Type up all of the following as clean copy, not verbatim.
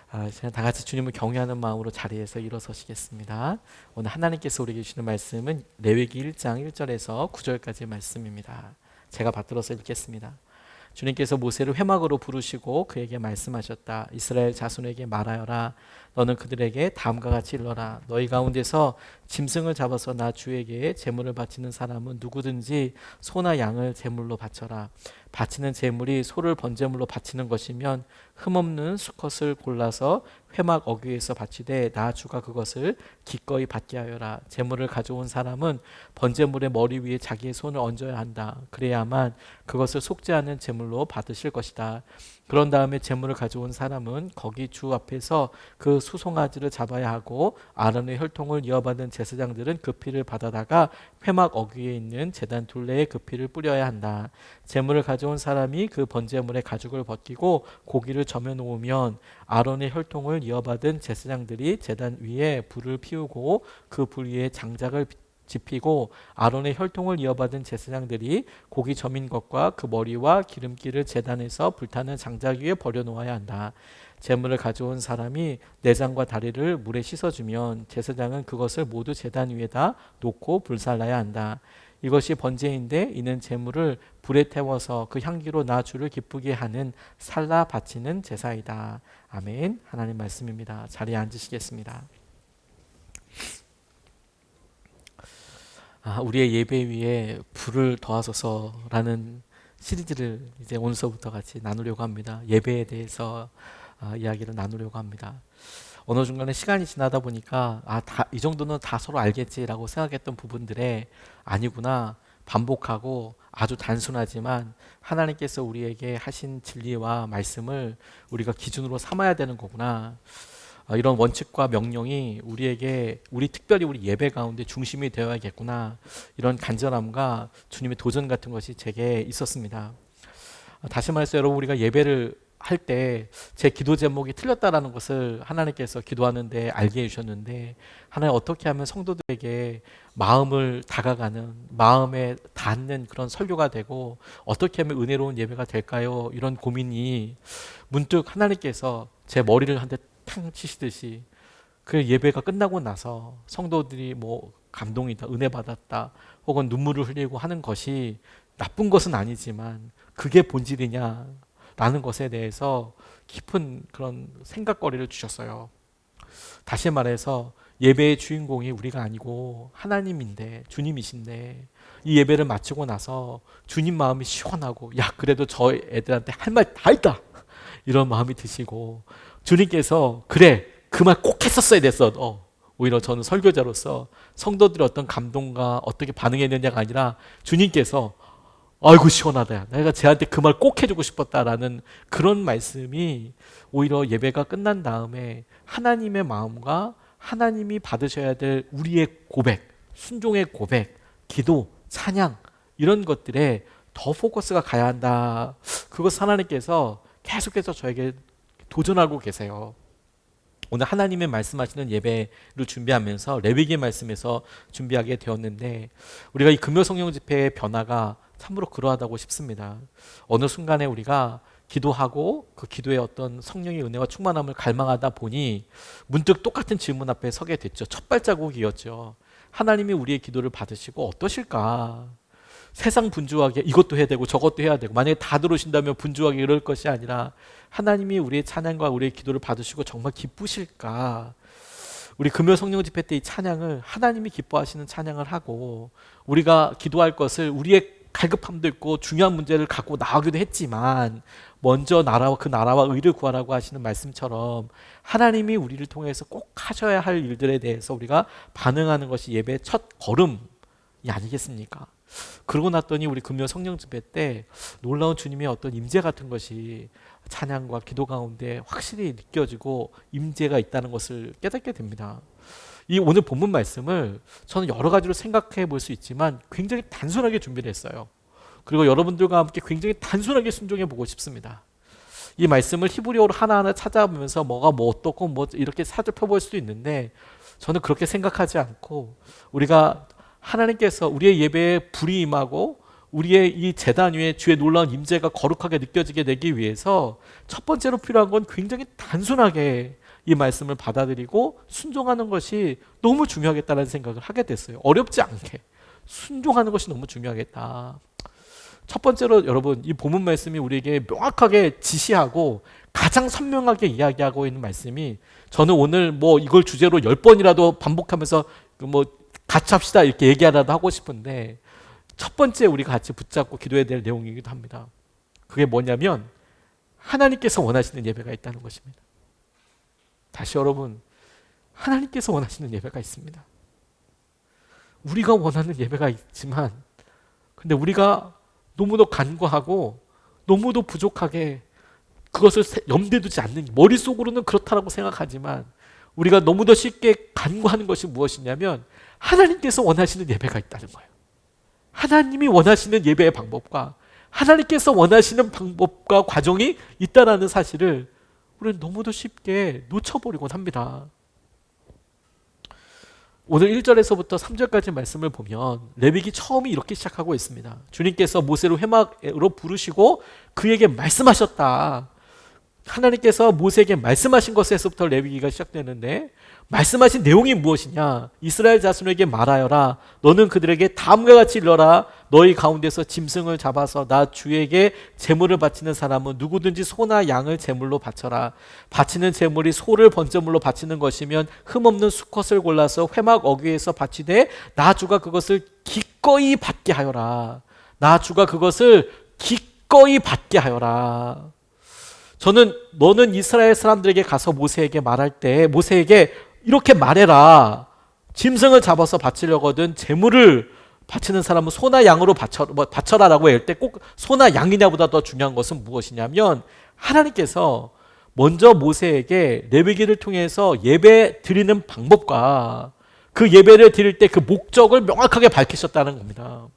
그냥 다 같이 주님을 경외하는 마음으로 자리에서 일어서시겠습니다. 오늘 하나님께서 우리에게 주시는 말씀은 레위기 1장 1절에서 9절까지의 말씀입니다. 제가 받들어서 읽겠습니다. 주님께서 모세를 회막으로 부르시고 그에게 말씀하셨다. 이스라엘 자손에게 말하여라. 너는 그들에게 다음과 같이 일러라. 너희 가운데서 짐승을 잡아서 나 주에게 제물을 바치는 사람은 누구든지 소나 양을 제물로 바쳐라. 바치는 제물이 소를 번제물로 바치는 것이면 흠없는 수컷을 골라서 회막 어귀에서 바치되 나 주가 그것을 기꺼이 받게 하여라. 제물을 가져온 사람은 번제물의 머리 위에 자기의 손을 얹어야 한다. 그래야만 그것을 속지 않은 제물로 받으실 것이다. 그런 다음에 제물을 가져온 사람은 거기 주 앞에서 그 수송아지를 잡아야 하고 아론의 혈통을 이어받은 제사장들은 그 피를 받아다가 회막 어귀에 있는 제단 둘레에 그 피를 뿌려야 한다. 제물을 가져온 사람이 그 번제물의 가죽을 벗기고 고기를 점여 놓으면 아론의 혈통을 이어받은 제사장들이 제단 위에 불을 피우고 그 불 위에 장작을 지피고 아론의 혈통을 이어받은 제사장들이 고기 점인 것과 그 머리와 기름기를 제단에서 불타는 장작 위에 버려놓아야 한다. 제물을 가져온 사람이 내장과 다리를 물에 씻어주면 제사장은 그것을 모두 제단 위에다 놓고 불살라야 한다. 이것이 번제인데 이는 제물을 불에 태워서 그 향기로 나 주를 기쁘게 하는 살라 바치는 제사이다. 아멘. 하나님 말씀입니다. 자리에 앉으시겠습니다. 우리의 예배 위에 불을 더하소서라는 시리즈를 이제 오늘서부터 같이 나누려고 합니다. 예배에 대해서 이야기를 나누려고 합니다. 어느 중간에 시간이 지나다 보니까 이 정도는 다 서로 알겠지라고 생각했던 부분들에 아니구나 반복하고 아주 단순하지만 하나님께서 우리에게 하신 진리와 말씀을 우리가 기준으로 삼아야 되는 거구나. 이런 원칙과 명령이 우리 특별히 우리 예배 가운데 중심이 되어야겠구나. 이런 간절함과 주님의 도전 같은 것이 제게 있었습니다. 다시 말해서 여러분, 우리가 예배를 할 때 제 기도 제목이 틀렸다라는 것을 하나님께서 기도하는데 알게 해주셨는데, 하나님 어떻게 하면 성도들에게 마음을 다가가는, 마음에 닿는 그런 설교가 되고 어떻게 하면 은혜로운 예배가 될까요? 이런 고민이 문득 하나님께서 제 머리를 한 대 탕 치시듯이, 그 예배가 끝나고 나서 성도들이 뭐 감동이다, 은혜 받았다, 혹은 눈물을 흘리고 하는 것이 나쁜 것은 아니지만 그게 본질이냐라는 것에 대해서 깊은 그런 생각거리를 주셨어요. 다시 말해서 예배의 주인공이 우리가 아니고 하나님인데, 주님이신데, 이 예배를 마치고 나서 주님 마음이 시원하고, 야 그래도 저 애들한테 할 말 다 있다, 이런 마음이 드시고, 주님께서 그래 그 말 꼭 했었어야 됐어. 오히려 저는 설교자로서 성도들의 어떤 감동과 어떻게 반응했느냐가 아니라 주님께서 아이고 시원하다, 내가 쟤한테 그 말 꼭 해주고 싶었다라는 그런 말씀이 오히려 예배가 끝난 다음에 하나님의 마음과 하나님이 받으셔야 될 우리의 고백, 순종의 고백, 기도, 찬양, 이런 것들에 더 포커스가 가야 한다. 그것 하나님께서 계속해서 저에게 도전하고 계세요. 오늘 하나님의 말씀하시는 예배를 준비하면서 레위기 말씀에서 준비하게 되었는데, 우리가 이 금요 성령 집회의 변화가 참으로 그러하다고 싶습니다. 어느 순간에 우리가 기도하고 그 기도의 어떤 성령의 은혜와 충만함을 갈망하다 보니 문득 똑같은 질문 앞에 서게 됐죠. 첫 발자국이었죠. 하나님이 우리의 기도를 받으시고 어떠실까? 세상 분주하게 이것도 해야 되고 저것도 해야 되고, 만약에 다 들어오신다면 분주하게 이럴 것이 아니라 하나님이 우리의 찬양과 우리의 기도를 받으시고 정말 기쁘실까? 우리 금요 성령 집회 때 이 찬양을 하나님이 기뻐하시는 찬양을 하고, 우리가 기도할 것을 우리의 갈급함도 있고 중요한 문제를 갖고 나오기도 했지만 먼저 그 나라와 의를 구하라고 하시는 말씀처럼 하나님이 우리를 통해서 꼭 하셔야 할 일들에 대해서 우리가 반응하는 것이 예배의 첫 걸음이 아니겠습니까? 그러고 났더니 우리 금요 성령 집회 때 놀라운 주님의 어떤 임재 같은 것이 찬양과 기도 가운데 확실히 느껴지고 임재가 있다는 것을 깨닫게 됩니다. 이 오늘 본문 말씀을 저는 여러 가지로 생각해 볼 수 있지만 굉장히 단순하게 준비를 했어요. 그리고 여러분들과 함께 굉장히 단순하게 순종해 보고 싶습니다. 이 말씀을 히브리어로 하나하나 찾아보면서 뭐가 뭐 어떻고 뭐 이렇게 살펴 볼 수도 있는데, 저는 그렇게 생각하지 않고 우리가 하나님께서 우리의 예배에 불이 임하고 우리의 이 제단 위에 주의 놀라운 임재가 거룩하게 느껴지게 되기 위해서 첫 번째로 필요한 건 굉장히 단순하게 이 말씀을 받아들이고 순종하는 것이 너무 중요하겠다는 생각을 하게 됐어요. 어렵지 않게 순종하는 것이 너무 중요하겠다. 첫 번째로 여러분, 이 본문 말씀이 우리에게 명확하게 지시하고 가장 선명하게 이야기하고 있는 말씀이, 저는 오늘 뭐 이걸 주제로 10번이라도 반복하면서 뭐 같이 합시다 이렇게 얘기하라도 하고 싶은데, 첫 번째 우리가 같이 붙잡고 기도해야 될 내용이기도 합니다. 그게 뭐냐면 하나님께서 원하시는 예배가 있다는 것입니다. 다시 여러분, 하나님께서 원하시는 예배가 있습니다. 우리가 원하는 예배가 있지만, 근데 우리가 너무도 간과하고 너무도 부족하게 그것을 염두에 두지 않는, 머릿속으로는 그렇다라고 생각하지만 우리가 너무도 쉽게 간과하는 것이 무엇이냐면 하나님께서 원하시는 예배가 있다는 거예요. 하나님이 원하시는 예배의 방법과 하나님께서 원하시는 방법과 과정이 있다는 사실을 우리는 너무도 쉽게 놓쳐버리곤 합니다. 오늘 1절에서부터 3절까지 말씀을 보면 레위기 처음이 이렇게 시작하고 있습니다. 주님께서 모세를 회막으로 부르시고 그에게 말씀하셨다. 하나님께서 모세에게 말씀하신 것에서부터 레위기가 시작되는데, 말씀하신 내용이 무엇이냐? 이스라엘 자손에게 말하여라. 너는 그들에게 다음과 같이 일러라. 너희 가운데서 짐승을 잡아서 나 주에게 제물을 바치는 사람은 누구든지 소나 양을 제물로 바쳐라. 바치는 제물이 소를 번제물로 바치는 것이면 흠없는 수컷을 골라서 회막 어귀에서 바치되 나 주가 그것을 기꺼이 받게 하여라. 나 주가 그것을 기꺼이 받게 하여라. 저는 너는 이스라엘 사람들에게 가서 모세에게 말할 때 모세에게 이렇게 말해라. 짐승을 잡아서 바치려거든 제물을 바치는 사람은 소나 양으로 바쳐라라고 할 때 꼭 소나 양이냐보다 더 중요한 것은 무엇이냐면, 하나님께서 먼저 모세에게 레위기를 통해서 예배 드리는 방법과 그 예배를 드릴 때 그 목적을 명확하게 밝히셨다는 겁니다.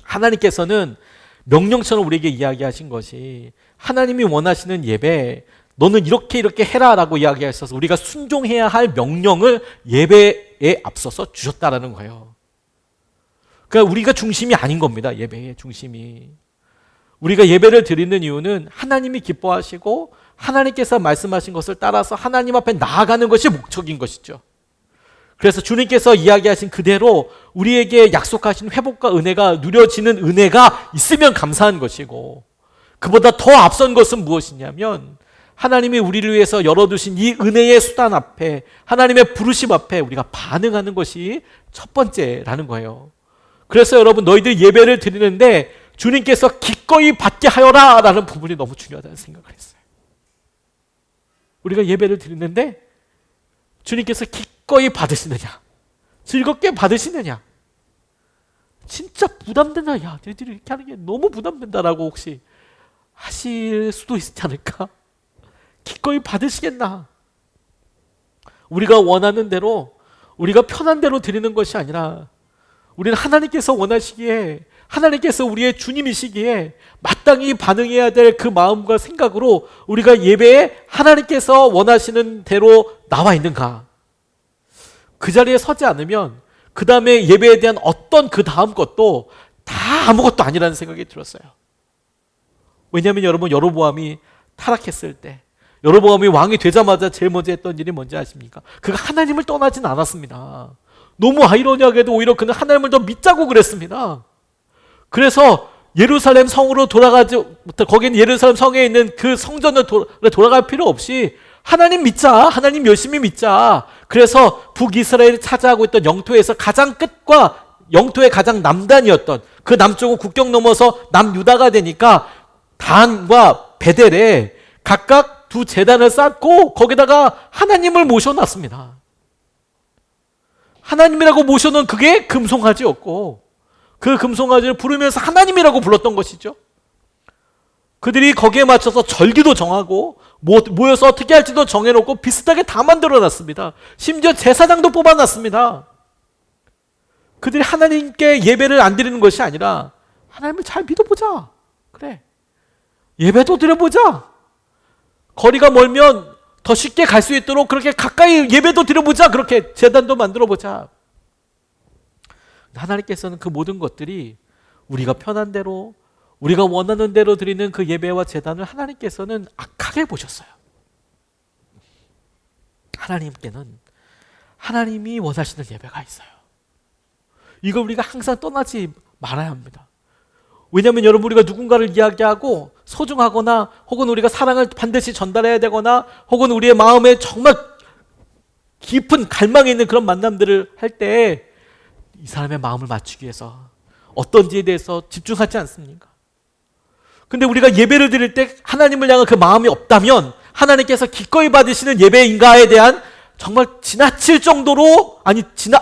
하나님께서는 명령처럼 우리에게 이야기하신 것이, 하나님이 원하시는 예배, 너는 이렇게 해라라고 이야기하셔서 우리가 순종해야 할 명령을 예배에 앞서서 주셨다라는 거예요. 그러니까 우리가 중심이 아닌 겁니다. 예배의 중심이. 우리가 예배를 드리는 이유는 하나님이 기뻐하시고 하나님께서 말씀하신 것을 따라서 하나님 앞에 나아가는 것이 목적인 것이죠. 그래서 주님께서 이야기하신 그대로 우리에게 약속하신 회복과 은혜가 누려지는 은혜가 있으면 감사한 것이고, 그보다 더 앞선 것은 무엇이냐면 하나님이 우리를 위해서 열어두신 이 은혜의 수단 앞에, 하나님의 부르심 앞에 우리가 반응하는 것이 첫 번째라는 거예요. 그래서 여러분, 너희들 예배를 드리는데 주님께서 기꺼이 받게 하여라 라는 부분이 너무 중요하다는 생각을 했어요. 우리가 예배를 드리는데 주님께서 기꺼이 받으시느냐, 즐겁게 받으시느냐, 진짜 부담된다, 야 너희들이 이렇게 하는 게 너무 부담된다라고 혹시 하실 수도 있지 않을까? 기꺼이 받으시겠나? 우리가 원하는 대로, 우리가 편한 대로 드리는 것이 아니라, 우리는 하나님께서 원하시기에, 하나님께서 우리의 주님이시기에 마땅히 반응해야 될 그 마음과 생각으로 우리가 예배에 하나님께서 원하시는 대로 나와 있는가? 그 자리에 서지 않으면 그 다음에 예배에 대한 어떤 그 다음 것도 다 아무것도 아니라는 생각이 들었어요. 왜냐하면 여러분, 여로보암이 타락했을 때, 여로보암이 왕이 되자마자 제일 먼저 했던 일이 뭔지 아십니까? 그가 하나님을 떠나진 않았습니다. 너무 아이러니하게도 오히려 그는 하나님을 더 믿자고 그랬습니다. 그래서 예루살렘 성으로 거기는 예루살렘 성에 있는 그 성전을 돌아갈 필요 없이 하나님 믿자, 하나님 열심히 믿자. 그래서 북이스라엘이 차지하고 있던 영토에서 가장 끝과 영토의 가장 남단이었던 그 남쪽은 국경 넘어서 남유다가 되니까 단과 베델에 각각 두 제단을 쌓고 거기다가 하나님을 모셔놨습니다. 하나님이라고 모셔놓은 그게 금송아지였고, 그 금송아지를 부르면서 하나님이라고 불렀던 것이죠. 그들이 거기에 맞춰서 절기도 정하고 모여서 어떻게 할지도 정해놓고 비슷하게 다 만들어놨습니다. 심지어 제사장도 뽑아놨습니다. 그들이 하나님께 예배를 안 드리는 것이 아니라 하나님을 잘 믿어보자. 그래, 예배도 드려보자. 거리가 멀면 더 쉽게 갈 수 있도록 그렇게 가까이 예배도 드려보자. 그렇게 제단도 만들어보자. 하나님께서는 그 모든 것들이 우리가 편한 대로, 우리가 원하는 대로 드리는 그 예배와 제단을 하나님께서는 악하게 보셨어요. 하나님께는 하나님이 원하시는 예배가 있어요. 이걸 우리가 항상 떠나지 말아야 합니다. 왜냐하면 여러분, 우리가 누군가를 이야기하고 소중하거나 혹은 우리가 사랑을 반드시 전달해야 되거나 혹은 우리의 마음에 정말 깊은 갈망이 있는 그런 만남들을 할 때 이 사람의 마음을 맞추기 위해서 어떤지에 대해서 집중하지 않습니까? 근데 우리가 예배를 드릴 때 하나님을 향한 그 마음이 없다면 하나님께서 기꺼이 받으시는 예배인가에 대한 정말 지나칠 정도로,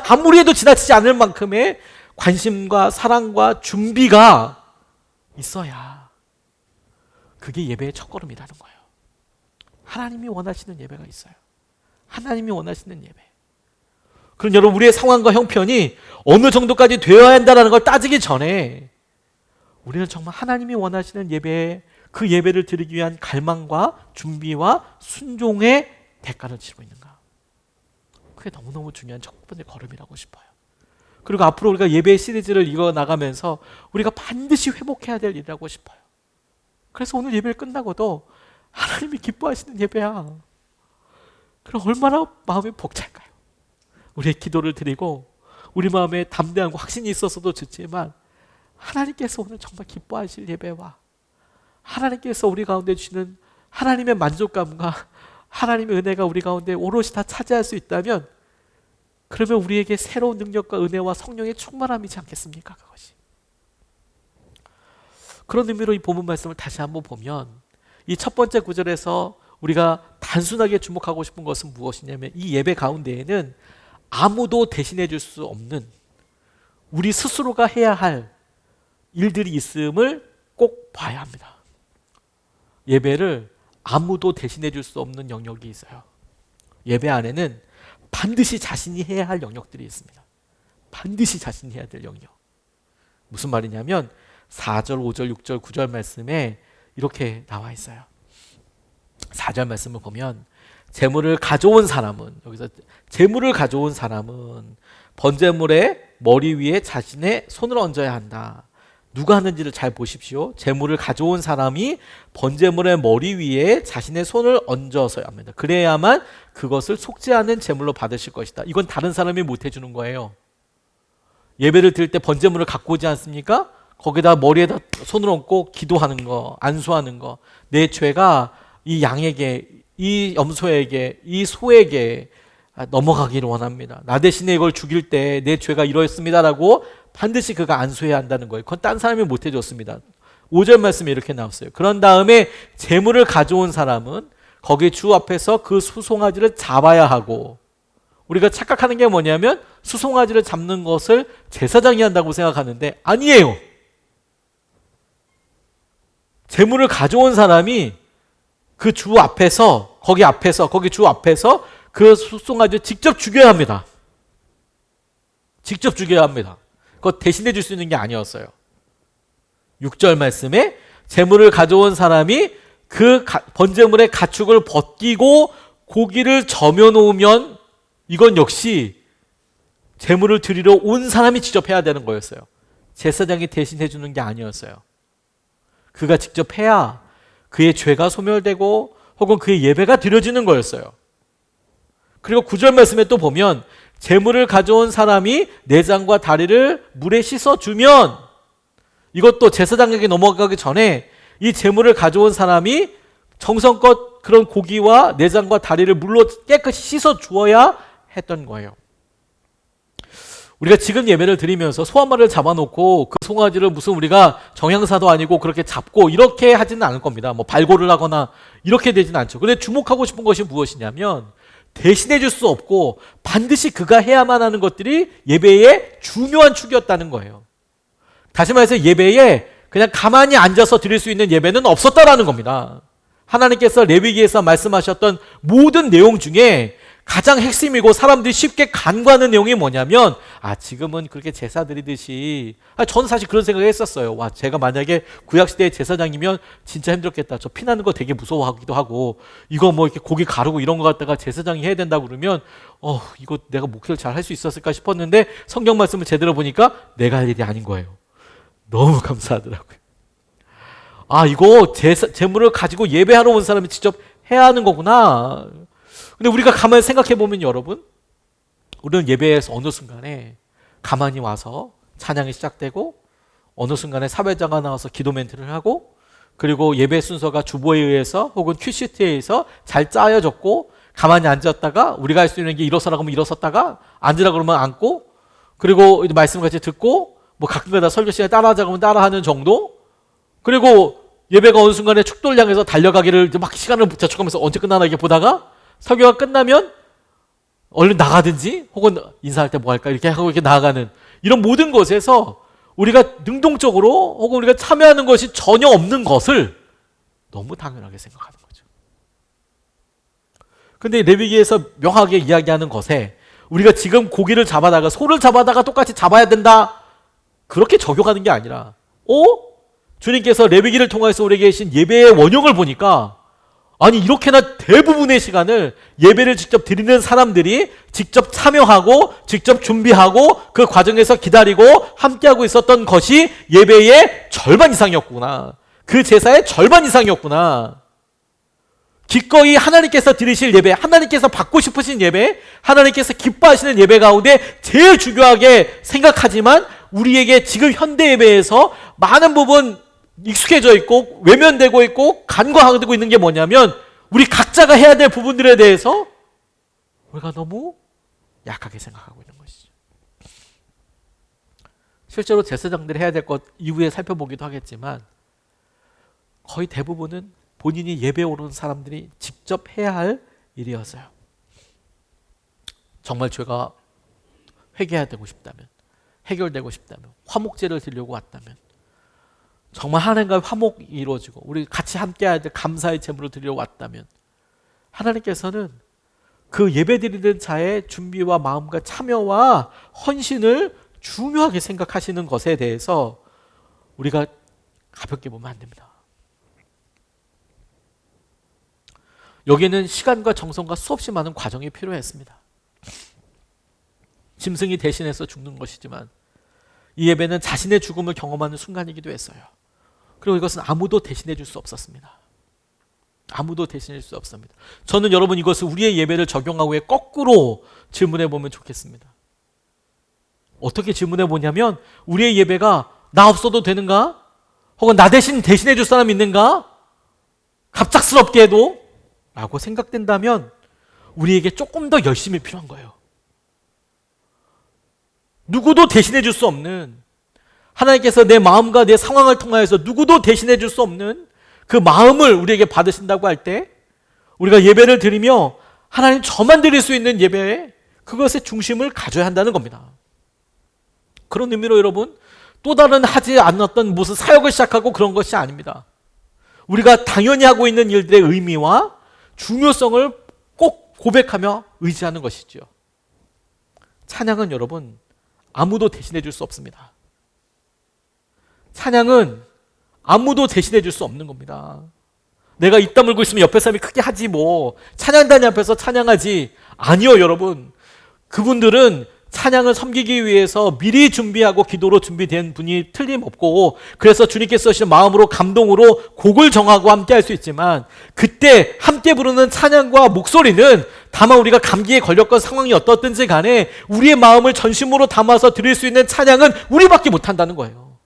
아무리 해도 지나치지 않을 만큼의 관심과 사랑과 준비가 있어야 그게 예배의 첫걸음이라는 거예요. 하나님이 원하시는 예배가 있어요. 하나님이 원하시는 예배. 그럼 여러분, 우리의 상황과 형편이 어느 정도까지 되어야 한다는 걸 따지기 전에 우리는 정말 하나님이 원하시는 예배에, 그 예배를 드리기 위한 갈망과 준비와 순종의 대가를 치르고 있는가? 그게 너무너무 중요한 첫 번째 걸음이라고 싶어요. 그리고 앞으로 우리가 예배 시리즈를 이어나가면서 우리가 반드시 회복해야 될 일이라고 싶어요. 그래서 오늘 예배를 끝나고도 하나님이 기뻐하시는 예배야. 그럼 얼마나 마음이 벅찰까요? 우리의 기도를 드리고 우리 마음에 담대함과 확신이 있어서도 좋지만 하나님께서 오늘 정말 기뻐하실 예배와 하나님께서 우리 가운데 주시는 하나님의 만족감과 하나님의 은혜가 우리 가운데 오롯이 다 차지할 수 있다면, 그러면 우리에게 새로운 능력과 은혜와 성령의 충만함이지 않겠습니까? 그것이. 그런 의미로 이 본문 말씀을 다시 한번 보면 이 첫 번째 구절에서 우리가 단순하게 주목하고 싶은 것은 무엇이냐면, 이 예배 가운데에는 아무도 대신해 줄 수 없는 우리 스스로가 해야 할 일들이 있음을 꼭 봐야 합니다. 예배를 아무도 대신해 줄 수 없는 영역이 있어요. 예배 안에는 반드시 자신이 해야 할 영역들이 있습니다. 반드시 자신이 해야 될 영역. 무슨 말이냐면 4절, 5절, 6절, 9절 말씀에 이렇게 나와 있어요. 4절 말씀을 보면 제물을 가져온 사람은, 여기서 제물을 가져온 사람은 번제물의 머리 위에 자신의 손을 얹어야 한다. 누가 하는지를 잘 보십시오. 제물을 가져온 사람이 번제물의 머리 위에 자신의 손을 얹어서야 합니다. 그래야만 그것을 속지 않은 제물로 받으실 것이다. 이건 다른 사람이 못 해주는 거예요. 예배를 드릴 때 번제물을 갖고 오지 않습니까? 거기다 머리에다 손을 얹고 기도하는 거, 안수하는 거. 내 죄가 이 양에게, 이 염소에게, 이 소에게 넘어가기를 원합니다. 나 대신에 이걸 죽일 때 내 죄가 이러했습니다라고 반드시 그가 안수해야 한다는 거예요. 그건 딴 사람이 못 해줬습니다. 5절 말씀에 이렇게 나왔어요. 그런 다음에 제물을 가져온 사람은 거기 주 앞에서 그 수송아지를 잡아야 하고, 우리가 착각하는 게 뭐냐면 수송아지를 잡는 것을 제사장이 한다고 생각하는데 아니에요. 제물을 가져온 사람이 그 주 앞에서, 거기 주 앞에서 그 수송아지를 직접 죽여야 합니다. 직접 죽여야 합니다. 그거 대신해 줄 수 있는 게 아니었어요. 6절 말씀에 제물을 가져온 사람이 그 번제물의 가축을 벗기고 고기를 저며 놓으면 이건 역시 제물을 드리러 온 사람이 직접 해야 되는 거였어요. 제사장이 대신해 주는 게 아니었어요. 그가 직접 해야 그의 죄가 소멸되고 혹은 그의 예배가 드려지는 거였어요. 그리고 9절 말씀에 또 보면 제물을 가져온 사람이 내장과 다리를 물에 씻어주면, 이것도 제사장에게 넘어가기 전에 이 제물을 가져온 사람이 정성껏 그런 고기와 내장과 다리를 물로 깨끗이 씻어주어야 했던 거예요. 우리가 지금 예배를 드리면서 소 한 마리를 잡아놓고 그 송아지를 무슨 우리가 정향사도 아니고 그렇게 잡고 이렇게 하지는 않을 겁니다. 뭐 발골을 하거나 이렇게 되지는 않죠. 근데 주목하고 싶은 것이 무엇이냐면 대신해 줄 수 없고 반드시 그가 해야만 하는 것들이 예배의 중요한 축이었다는 거예요. 다시 말해서 예배에 그냥 가만히 앉아서 드릴 수 있는 예배는 없었다라는 겁니다. 하나님께서 레위기에서 말씀하셨던 모든 내용 중에 가장 핵심이고 사람들이 쉽게 간과하는 내용이 뭐냐면, 지금은 그렇게 제사 드리듯이, 저는 사실 그런 생각을 했었어요. 와, 제가 만약에 구약시대의 제사장이면 진짜 힘들었겠다. 저 피나는 거 되게 무서워하기도 하고, 이거 뭐 이렇게 고기 가르고 이런 거 갖다가 제사장이 해야 된다고 그러면 이거 내가 목회를 잘 할 수 있었을까 싶었는데 성경 말씀을 제대로 보니까 내가 할 일이 아닌 거예요. 너무 감사하더라고요. 아, 이거 재물을 가지고 예배하러 온 사람이 직접 해야 하는 거구나. 근데 우리가 가만히 생각해 보면 여러분, 우리는 예배에서 어느 순간에 가만히 와서 찬양이 시작되고 어느 순간에 사회자가 나와서 기도 멘트를 하고 그리고 예배 순서가 주보에 의해서 혹은 큐시트에 의해서 잘 짜여졌고 가만히 앉았다가 우리가 할 수 있는 게 일어서라고 하면 일어섰다가 앉으라 그러면 앉고 그리고 말씀 같이 듣고 뭐 가끔가다 설교 시간에 따라하자고 하면 따라하는 정도. 그리고 예배가 어느 순간에 축도를 향해서 달려가기를 막 시간을 재촉하면서 언제 끝나나 이렇게 보다가 설교가 끝나면 얼른 나가든지 혹은 인사할 때 뭐 할까 이렇게 하고 이렇게 나아가는 이런 모든 것에서 우리가 능동적으로 혹은 우리가 참여하는 것이 전혀 없는 것을 너무 당연하게 생각하는 거죠. 근데 레위기에서 명확하게 이야기하는 것에 우리가 지금 고기를 잡아다가 소를 잡아다가 똑같이 잡아야 된다 그렇게 적용하는 게 아니라 주님께서 레위기를 통해서 우리에게 계신 예배의 원형을 보니까 아니 이렇게나 대부분의 시간을 예배를 직접 드리는 사람들이 직접 참여하고 직접 준비하고 그 과정에서 기다리고 함께하고 있었던 것이 예배의 절반 이상이었구나. 그 제사의 절반 이상이었구나. 기꺼이 하나님께서 드리실 예배, 하나님께서 받고 싶으신 예배, 하나님께서 기뻐하시는 예배 가운데 제일 중요하게 생각하지만 우리에게 지금 현대 예배에서 많은 부분 익숙해져 있고 외면되고 있고 간과하고 있는 게 뭐냐면 우리 각자가 해야 될 부분들에 대해서 우리가 너무 약하게 생각하고 있는 것이죠. 실제로 제사장들이 해야 될 것 이후에 살펴보기도 하겠지만 거의 대부분은 본인이 예배에 오르는 사람들이 직접 해야 할 일이었어요. 정말 죄가 회개되고 싶다면, 해결되고 싶다면, 화목제를 드리려고 왔다면 정말 하나님과의 화목이 이루어지고 우리 같이 함께해야 될 감사의 제물을 드리려고 왔다면 하나님께서는 그 예배드리는 자의 준비와 마음과 참여와 헌신을 중요하게 생각하시는 것에 대해서 우리가 가볍게 보면 안 됩니다. 여기에는 시간과 정성과 수없이 많은 과정이 필요했습니다. 짐승이 대신해서 죽는 것이지만 이 예배는 자신의 죽음을 경험하는 순간이기도 했어요. 그리고 이것은 아무도 대신해 줄 수 없었습니다. 아무도 대신해 줄 수 없습니다. 저는 여러분 이것을 우리의 예배를 적용하고 거꾸로 질문해 보면 좋겠습니다. 어떻게 질문해 보냐면 우리의 예배가 나 없어도 되는가? 혹은 나 대신해 줄 사람 있는가? 갑작스럽게 해도 라고 생각된다면 우리에게 조금 더 열심히 필요한 거예요. 누구도 대신해 줄 수 없는 하나님께서 내 마음과 내 상황을 통하여서 누구도 대신해 줄 수 없는 그 마음을 우리에게 받으신다고 할 때 우리가 예배를 드리며 하나님 저만 드릴 수 있는 예배에 그것의 중심을 가져야 한다는 겁니다. 그런 의미로 여러분 또 다른 하지 않았던 무슨 사역을 시작하고 그런 것이 아닙니다. 우리가 당연히 하고 있는 일들의 의미와 중요성을 꼭 고백하며 의지하는 것이죠. 찬양은 여러분 아무도 대신해 줄 수 없습니다. 찬양은 아무도 대신해 줄 수 없는 겁니다. 내가 입 다물고 있으면 옆에 사람이 크게 하지 뭐 찬양단이 앞에서 찬양하지 아니요 여러분. 그분들은 찬양을 섬기기 위해서 미리 준비하고 기도로 준비된 분이 틀림없고 그래서 주님께서 쓰신 마음으로 감동으로 곡을 정하고 함께 할 수 있지만 그때 함께 부르는 찬양과 목소리는 다만 우리가 감기에 걸렸건 상황이 어떻든지 간에 우리의 마음을 전심으로 담아서 드릴 수 있는 찬양은 우리밖에 못한다는 거예요.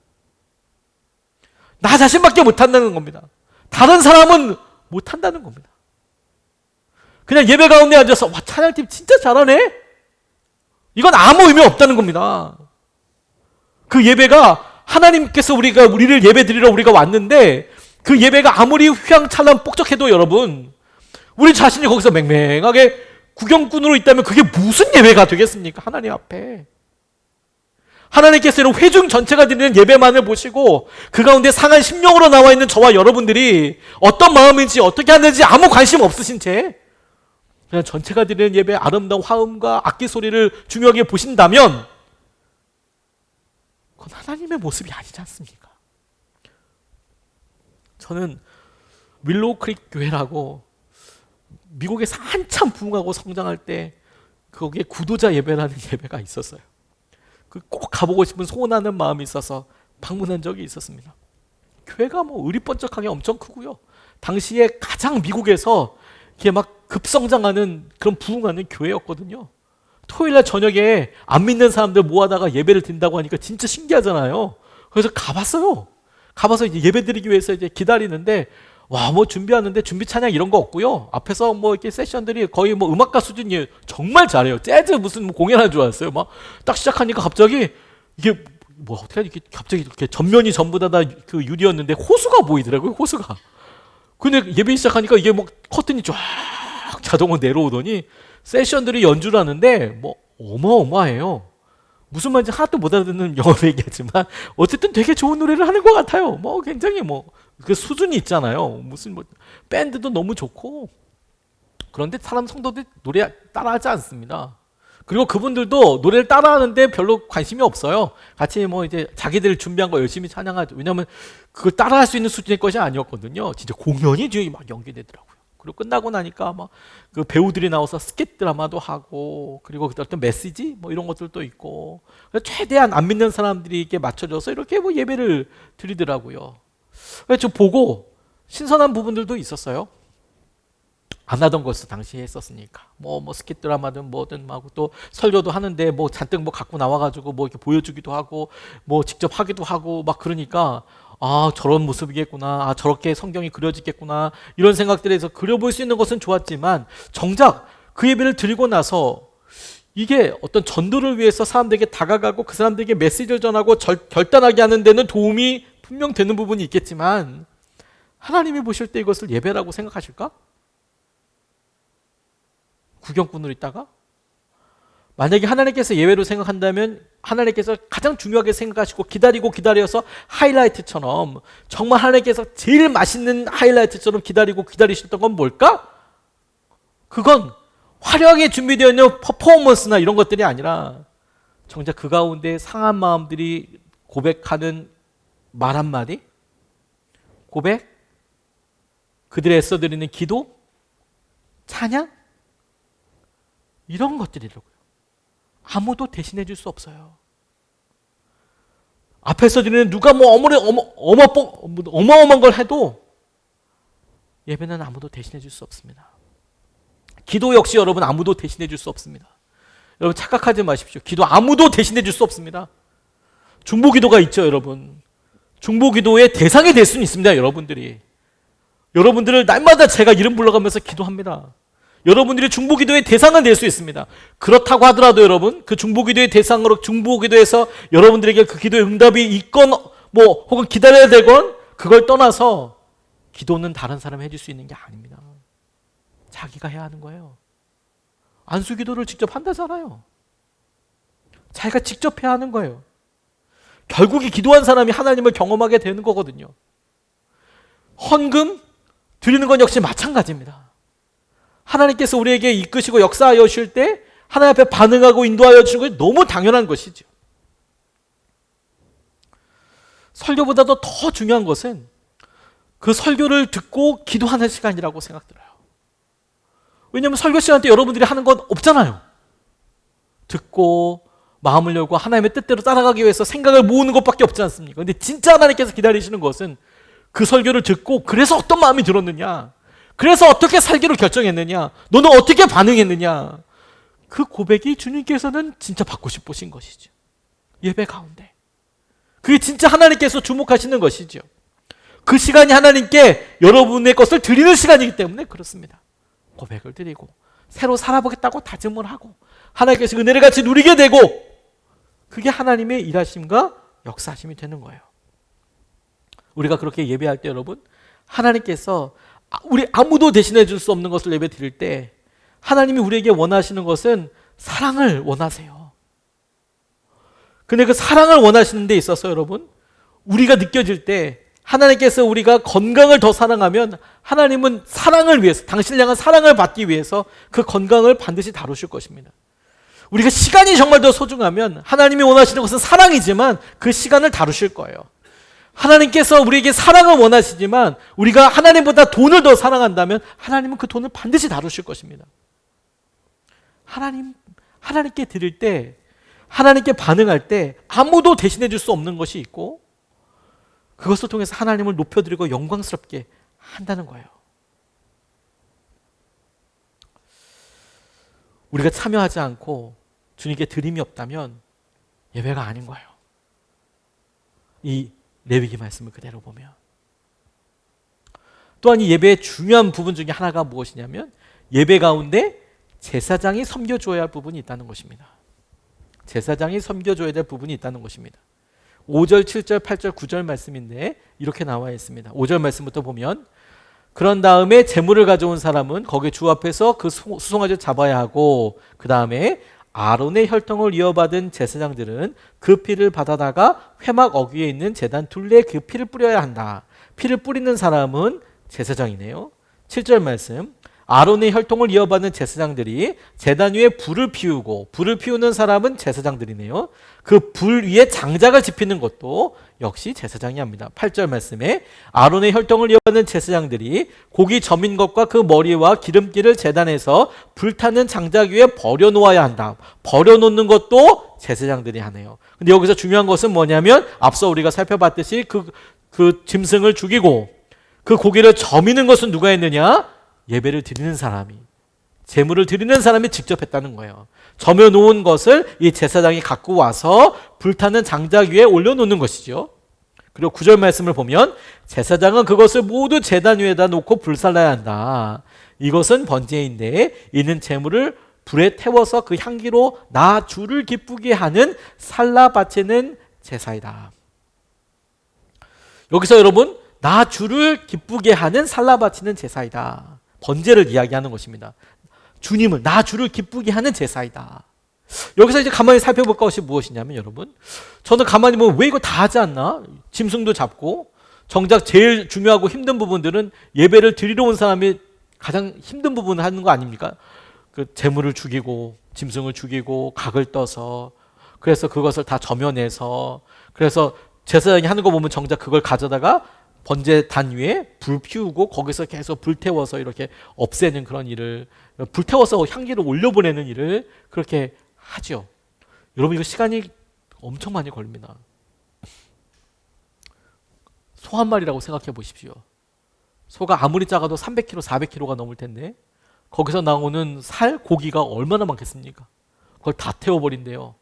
나 자신밖에 못한다는 겁니다. 다른 사람은 못한다는 겁니다. 그냥 예배 가운데 앉아서 와 찬양팀 진짜 잘하네? 이건 아무 의미 없다는 겁니다. 그 예배가 하나님께서 우리를 예배 드리러 우리가 왔는데 그 예배가 아무리 휘황찬란 폭적해도 여러분 우리 자신이 거기서 맹맹하게 구경꾼으로 있다면 그게 무슨 예배가 되겠습니까? 하나님 앞에. 하나님께서 이런 회중 전체가 드리는 예배만을 보시고 그 가운데 상한 심령으로 나와 있는 저와 여러분들이 어떤 마음인지 어떻게 하는지 아무 관심 없으신 채 그냥 전체가 드리는 예배의 아름다운 화음과 악기 소리를 중요하게 보신다면 그건 하나님의 모습이 아니지 않습니까? 저는 윌로우 크릭 교회라고 미국에서 한참 부흥하고 성장할 때 거기에 구도자 예배라는 예배가 있었어요. 꼭 가보고 싶은 소원하는 마음이 있어서 방문한 적이 있었습니다. 교회가 뭐 의리번쩍하게 엄청 크고요. 당시에 가장 미국에서 이게 막 급성장하는 그런 부흥하는 교회였거든요. 토요일날 저녁에 안 믿는 사람들 모아다가 예배를 드린다고 하니까 진짜 신기하잖아요. 그래서 가봤어요. 가봐서 이제 예배 드리기 위해서 이제 기다리는데, 와, 뭐 준비하는데 준비 찬양 이런 거 없고요. 앞에서 뭐 이렇게 세션들이 거의 뭐 음악가 수준이에요. 정말 잘해요. 재즈 무슨 뭐 공연하는 줄 알았어요. 막 딱 시작하니까 갑자기 이게 뭐 어떻게 하지? 갑자기 이렇게 전면이 전부 다 그 유리였는데 호수가 보이더라고요. 호수가. 근데 예배 시작하니까 이게 뭐 커튼이 쫙 자동으로 내려오더니 세션들이 연주를 하는데 뭐 어마어마해요. 무슨 말인지 하나도 못 알아듣는 영어로 얘기하지만 어쨌든 되게 좋은 노래를 하는 것 같아요. 뭐 굉장히 뭐 그 수준이 있잖아요. 무슨 뭐 밴드도 너무 좋고. 그런데 사람 성도들이 노래 따라하지 않습니다. 그리고 그분들도 노래를 따라하는데 별로 관심이 없어요. 같이 뭐 이제 자기들 준비한 거 열심히 찬양하죠. 왜냐하면 그걸 따라할 수 있는 수준의 것이 아니었거든요. 진짜 공연이 뒤에 막 연기되더라고요. 그리고 끝나고 나니까 막 그 배우들이 나와서 스킷 드라마도 하고, 그리고 어떤 메시지 뭐 이런 것들도 있고, 최대한 안 믿는 사람들에게 맞춰줘서 이렇게 뭐 예배를 드리더라고요. 그래서 저 보고 신선한 부분들도 있었어요. 안 하던 것을 당시에 했었으니까 뭐 스킷 드라마든 뭐든 하고, 또 설교도 하는데 뭐 잔뜩 뭐 갖고 나와가지고 뭐 이렇게 보여주기도 하고 뭐 직접 하기도 하고 막 그러니까, 아, 저런 모습이겠구나, 아, 저렇게 성경이 그려지겠구나, 이런 생각들에서 그려볼 수 있는 것은 좋았지만, 정작 그 예배를 드리고 나서 이게 어떤 전도를 위해서 사람들에게 다가가고 그 사람들에게 메시지를 전하고 결단하게 하는 데는 도움이 분명 되는 부분이 있겠지만, 하나님이 보실 때 이것을 예배라고 생각하실까? 구경꾼으로 있다가? 만약에 하나님께서 예배로 생각한다면 하나님께서 가장 중요하게 생각하시고 기다려서 하이라이트처럼, 정말 하나님께서 제일 맛있는 하이라이트처럼 기다리셨던 건 뭘까? 그건 화려하게 준비되어 있는 퍼포먼스나 이런 것들이 아니라 정작 그 가운데 상한 마음들이 고백하는 말 한마디, 고백, 그들의 애써드리는 기도, 찬양, 이런 것들이라고요. 아무도 대신해 줄 수 없어요. 앞에서 드리는 누가 뭐 어마어마한 걸 해도 예배는 아무도 대신해 줄 수 없습니다. 기도 역시 여러분 아무도 대신해 줄 수 없습니다. 여러분 착각하지 마십시오. 기도 아무도 대신해 줄 수 없습니다. 중보기도가 있죠, 여러분. 중보기도의 대상이 될 수는 있습니다, 여러분들이. 여러분들을 날마다 제가 이름 불러가면서 기도합니다. 여러분들이 중보기도의 대상은 될 수 있습니다. 그렇다고 하더라도 여러분, 그 중보기도의 대상으로 중보기도에서 여러분들에게 그 기도의 응답이 있건 뭐 혹은 기다려야 되건, 그걸 떠나서 기도는 다른 사람이 해줄 수 있는 게 아닙니다. 자기가 해야 하는 거예요. 안수기도를 직접 한다잖아요. 자기가 직접 해야 하는 거예요. 결국에 기도한 사람이 하나님을 경험하게 되는 거거든요. 헌금 드리는 건 역시 마찬가지입니다. 하나님께서 우리에게 이끄시고 역사하여 주실 때 하나님 앞에 반응하고 인도하여 주는 것이 너무 당연한 것이죠. 설교보다도 더 중요한 것은 그 설교를 듣고 기도하는 시간이라고 생각들어요. 왜냐하면 설교 시간 때 여러분들이 하는 건 없잖아요. 듣고 마음을 열고 하나님의 뜻대로 따라가기 위해서 생각을 모으는 것밖에 없지 않습니까? 근데 진짜 하나님께서 기다리시는 것은 그 설교를 듣고 그래서 어떤 마음이 들었느냐, 그래서 어떻게 살기로 결정했느냐, 너는 어떻게 반응했느냐, 그 고백이 주님께서는 진짜 받고 싶으신 것이죠. 예배 가운데 그게 진짜 하나님께서 주목하시는 것이죠. 그 시간이 하나님께 여러분의 것을 드리는 시간이기 때문에 그렇습니다. 고백을 드리고 새로 살아보겠다고 다짐을 하고 하나님께서 은혜를 같이 누리게 되고, 그게 하나님의 일하심과 역사하심이 되는 거예요. 우리가 그렇게 예배할 때 여러분, 하나님께서 우리 아무도 대신해 줄 수 없는 것을 예배 드릴 때 하나님이 우리에게 원하시는 것은 사랑을 원하세요. 근데 그 사랑을 원하시는 데 있어서 여러분, 우리가 느껴질 때 하나님께서 우리가 건강을 더 사랑하면 하나님은 사랑을 위해서, 당신을 향한 사랑을 받기 위해서 그 건강을 반드시 다루실 것입니다. 우리가 시간이 정말 더 소중하면 하나님이 원하시는 것은 사랑이지만 그 시간을 다루실 거예요. 하나님께서 우리에게 사랑을 원하시지만 우리가 하나님보다 돈을 더 사랑한다면 하나님은 그 돈을 반드시 다루실 것입니다. 하나님께 드릴 때, 하나님께 반응할 때 아무도 대신해 줄 수 없는 것이 있고, 그것을 통해서 하나님을 높여드리고 영광스럽게 한다는 거예요. 우리가 참여하지 않고 주님께 드림이 없다면 예배가 아닌 거예요. 이 레위기 말씀을 그대로 보면. 또한 이 예배의 중요한 부분 중에 하나가 무엇이냐면 예배 가운데 제사장이 섬겨줘야 할 부분이 있다는 것입니다. 제사장이 섬겨줘야 될 부분이 있다는 것입니다. 5절, 7절, 8절, 9절 말씀인데 이렇게 나와 있습니다. 5절 말씀부터 보면 그런 다음에 제물을 가져온 사람은 거기 주 앞에서 그 수송아지를 잡아야 하고 그 다음에 아론의 혈통을 이어받은 제사장들은 그 피를 받아다가 회막 어귀에 있는 제단 둘레에 그 피를 뿌려야 한다. 피를 뿌리는 사람은 제사장이네요. 7절 말씀 아론의 혈통을 이어받는 제사장들이 제단 위에 불을 피우고 불을 피우는 사람은 제사장들이네요. 그 불 위에 장작을 지피는 것도 역시 제사장이 합니다. 8절 말씀에 아론의 혈통을 이어받는 제사장들이 고기 점인 것과 그 머리와 기름기를 제단에서 불타는 장작 위에 버려놓아야 한다. 버려놓는 것도 제사장들이 하네요. 근데 여기서 중요한 것은 뭐냐면 앞서 우리가 살펴봤듯이 그 짐승을 죽이고 그 고기를 저미는 것은 누가 했느냐? 예배를 드리는 사람이, 제물을 드리는 사람이 직접 했다는 거예요. 저며놓은 것을 이 제사장이 갖고 와서 불타는 장작 위에 올려놓는 것이죠. 그리고 9절 말씀을 보면 제사장은 그것을 모두 제단 위에다 놓고 불살라야 한다. 이것은 번제인데 이는 제물을 불에 태워서 그 향기로 나 주를 기쁘게 하는 살라 바치는 제사이다. 여기서 여러분 나 주를 기쁘게 하는 살라 바치는 제사이다. 번제를 이야기하는 것입니다. 주님을 나 주를 기쁘게 하는 제사이다. 여기서 이제 가만히 살펴볼 것이 무엇이냐면 여러분 저는 가만히 보면 왜 이거 다 하지 않나? 짐승도 잡고 정작 제일 중요하고 힘든 부분들은 예배를 드리러 온 사람이 가장 힘든 부분을 하는 거 아닙니까? 그 제물을 죽이고 짐승을 죽이고 각을 떠서 그래서 그것을 다 저며내서 그래서 제사장이 하는 거 보면 정작 그걸 가져다가 번제단 위에 불 피우고 거기서 계속 불 태워서 이렇게 없애는 그런 일을 불 태워서 향기를 올려보내는 일을 그렇게 하죠. 여러분 이거 시간이 엄청 많이 걸립니다. 소 한 마리라고 생각해 보십시오. 소가 아무리 작아도 300kg, 400kg가 넘을 텐데 거기서 나오는 살, 고기가 얼마나 많겠습니까? 그걸 다 태워버린대요.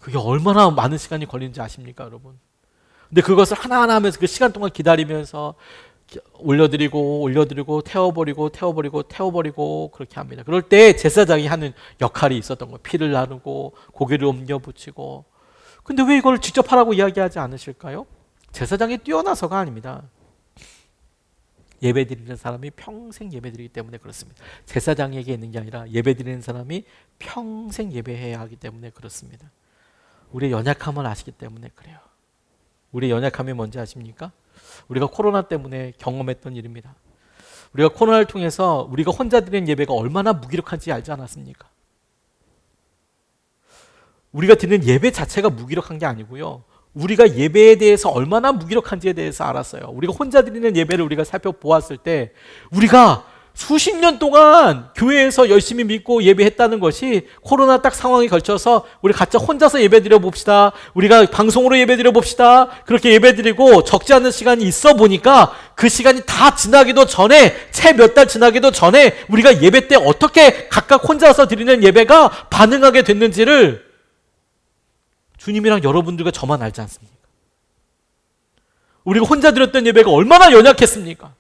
그게 얼마나 많은 시간이 걸리는지 아십니까 여러분? 근데 그것을 하나하나 하면서 그 시간 동안 기다리면서 올려드리고 태워버리고 그렇게 합니다. 그럴 때 제사장이 하는 역할이 있었던 거예요. 피를 나누고 고기를 옮겨 붙이고. 근데 왜 이걸 직접 하라고 이야기하지 않으실까요? 제사장이 뛰어나서가 아닙니다. 예배드리는 사람이 평생 예배드리기 때문에 그렇습니다. 제사장에게 있는 게 아니라 예배드리는 사람이 평생 예배해야 하기 때문에 그렇습니다. 우리의 연약함을 아시기 때문에 그래요. 우리의 연약함이 뭔지 아십니까? 우리가 코로나 때문에 경험했던 일입니다. 우리가 코로나를 통해서 우리가 혼자 드리는 예배가 얼마나 무기력한지 알지 않았습니까? 우리가 드리는 예배 자체가 무기력한 게 아니고요. 우리가 예배에 대해서 얼마나 무기력한지에 대해서 알았어요. 우리가 혼자 드리는 예배를 우리가 살펴보았을 때 우리가 수십 년 동안 교회에서 열심히 믿고 예배했다는 것이 코로나 딱 상황이 걸쳐서 우리 각자 혼자서 예배드려 봅시다. 우리가 방송으로 예배드려 봅시다. 그렇게 예배드리고 적지 않은 시간이 있어 보니까 그 시간이 다 지나기도 전에 채 몇 달 지나기도 전에 우리가 예배 때 어떻게 각각 혼자서 드리는 예배가 반응하게 됐는지를 주님이랑 여러분들과 저만 알지 않습니까? 우리가 혼자 드렸던 예배가 얼마나 연약했습니까?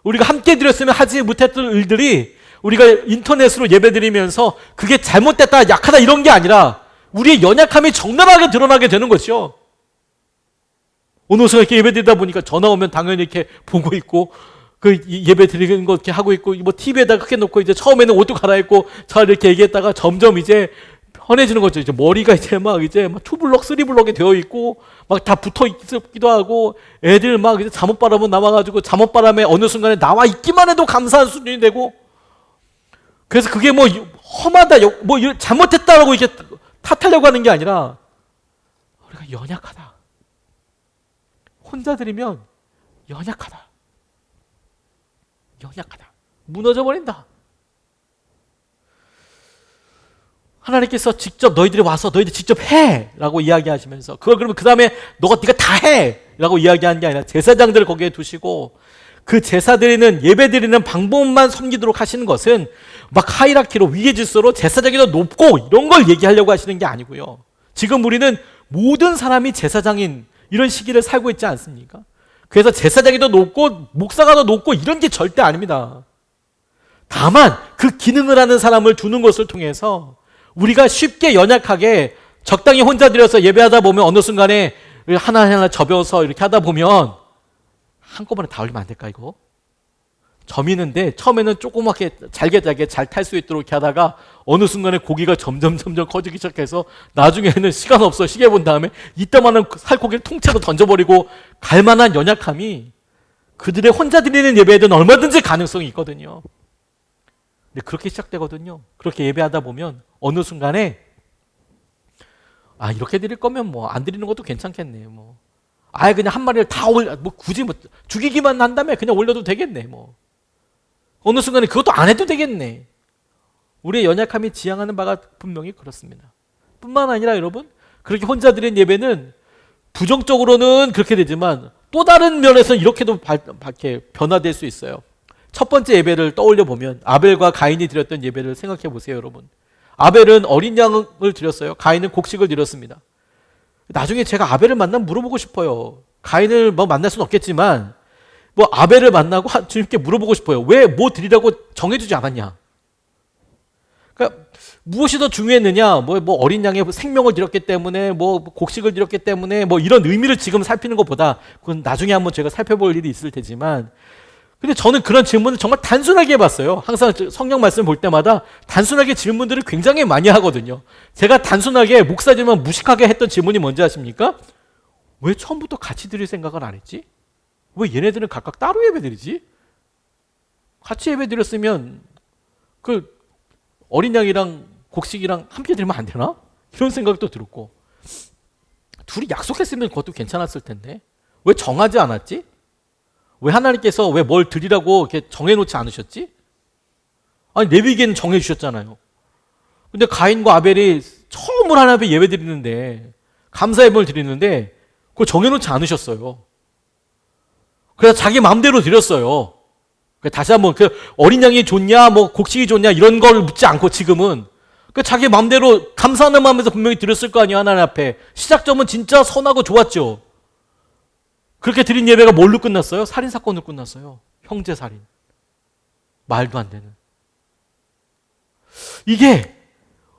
우리가 함께 드렸으면 하지 못했던 일들이 우리가 인터넷으로 예배드리면서 그게 잘못됐다, 약하다 이런 게 아니라 우리의 연약함이 적나라하게 드러나게 되는 것이요. 어느 순간 이렇게 예배드리다 보니까 전화 오면 당연히 이렇게 보고 있고 그 예배 드리는 거 이렇게 하고 있고 뭐 TV에다 크게 놓고 이제 처음에는 옷도 갈아입고 잘 이렇게 얘기했다가 점점 이제 편해지는 거죠. 이제 머리가 이제 막 2블럭, 3블럭이 되어 있고 막 다 붙어 있기도 하고 애들 막 이제 잠옷바람은 나와가지고 잠옷바람에 어느 순간에 나와 있기만 해도 감사한 수준이 되고 그래서 그게 뭐 험하다, 뭐 잘못했다라고 이렇게 탓하려고 하는 게 아니라 우리가 연약하다. 혼자 드리면 연약하다. 무너져 버린다. 하나님께서 직접 너희들이 와서 너희들 직접 해! 라고 이야기하시면서 그걸 그러면 그 다음에 네가 다 해! 라고 이야기하는 게 아니라 제사장들을 거기에 두시고 그 제사 드리는 예배 드리는 방법만 섬기도록 하시는 것은 막 하이라키로 위계 질서로 제사장이 더 높고 이런 걸 얘기하려고 하시는 게 아니고요. 지금 우리는 모든 사람이 제사장인 이런 시기를 살고 있지 않습니까? 그래서 제사장이 더 높고 목사가 더 높고 이런 게 절대 아닙니다. 다만 그 기능을 하는 사람을 두는 것을 통해서 우리가 쉽게 연약하게 적당히 혼자 드려서 예배하다 보면 어느 순간에 하나하나 접여서 이렇게 하다 보면 한꺼번에 다 올리면 안 될까 이거? 점이는데 처음에는 조그맣게 잘게 잘 탈 수 있도록 이렇게 하다가 어느 순간에 고기가 점점 커지기 시작해서 나중에는 시간 없어 시계 본 다음에 이따만한 살코기를 통째로 던져버리고 갈 만한 연약함이 그들의 혼자 드리는 예배에는 얼마든지 가능성이 있거든요. 근데 그렇게 시작되거든요. 그렇게 예배하다 보면 어느 순간에 이렇게 드릴 거면 뭐 안 드리는 것도 괜찮겠네. 뭐 그냥 한 마리를 다 올려 뭐 굳이 뭐 죽이기만 한다며 그냥 올려도 되겠네. 뭐 어느 순간에 그것도 안 해도 되겠네. 우리의 연약함이 지향하는 바가 분명히 그렇습니다. 뿐만 아니라 여러분 그렇게 혼자 드린 예배는 부정적으로는 그렇게 되지만 또 다른 면에서 이렇게도 밝게 변화될 수 있어요. 첫 번째 예배를 떠올려 보면 아벨과 가인이 드렸던 예배를 생각해 보세요, 여러분. 아벨은 어린 양을 드렸어요. 가인은 곡식을 드렸습니다. 나중에 제가 아벨을 만나면 물어보고 싶어요. 가인을 뭐 만날 수는 없겠지만 뭐 아벨을 만나고 주님께 물어보고 싶어요. 왜 뭐 드리라고 정해주지 않았냐? 그러니까 무엇이 더 중요했느냐? 뭐 어린 양의 생명을 드렸기 때문에 뭐 곡식을 드렸기 때문에 뭐 이런 의미를 지금 살피는 것보다 그건 나중에 한번 제가 살펴볼 일이 있을 테지만 근데 저는 그런 질문을 정말 단순하게 해봤어요. 항상 성경 말씀을 볼 때마다 단순하게 질문들을 굉장히 많이 하거든요. 제가 단순하게 목사님만 무식하게 했던 질문이 뭔지 아십니까? 왜 처음부터 같이 드릴 생각을 안 했지? 왜 얘네들은 각각 따로 예배 드리지? 같이 예배 드렸으면 그 어린 양이랑 곡식이랑 함께 드리면 안 되나? 이런 생각도 들었고 둘이 약속했으면 그것도 괜찮았을 텐데 왜 정하지 않았지? 왜 하나님께서 왜 뭘 드리라고 이렇게 정해놓지 않으셨지? 레위기에는 정해주셨잖아요. 근데 가인과 아벨이 처음으로 하나님 앞에 예배 드리는데 감사 예배를 드리는데 그걸 정해놓지 않으셨어요. 그래서 자기 마음대로 드렸어요. 다시 한번 그 어린 양이 좋냐 뭐 곡식이 좋냐 이런 걸 묻지 않고 지금은 자기 마음대로 감사하는 마음에서 분명히 드렸을 거 아니에요. 하나님 앞에 시작점은 진짜 선하고 좋았죠. 그렇게 드린 예배가 뭘로 끝났어요? 살인사건으로 끝났어요. 형제살인. 말도 안 되는. 이게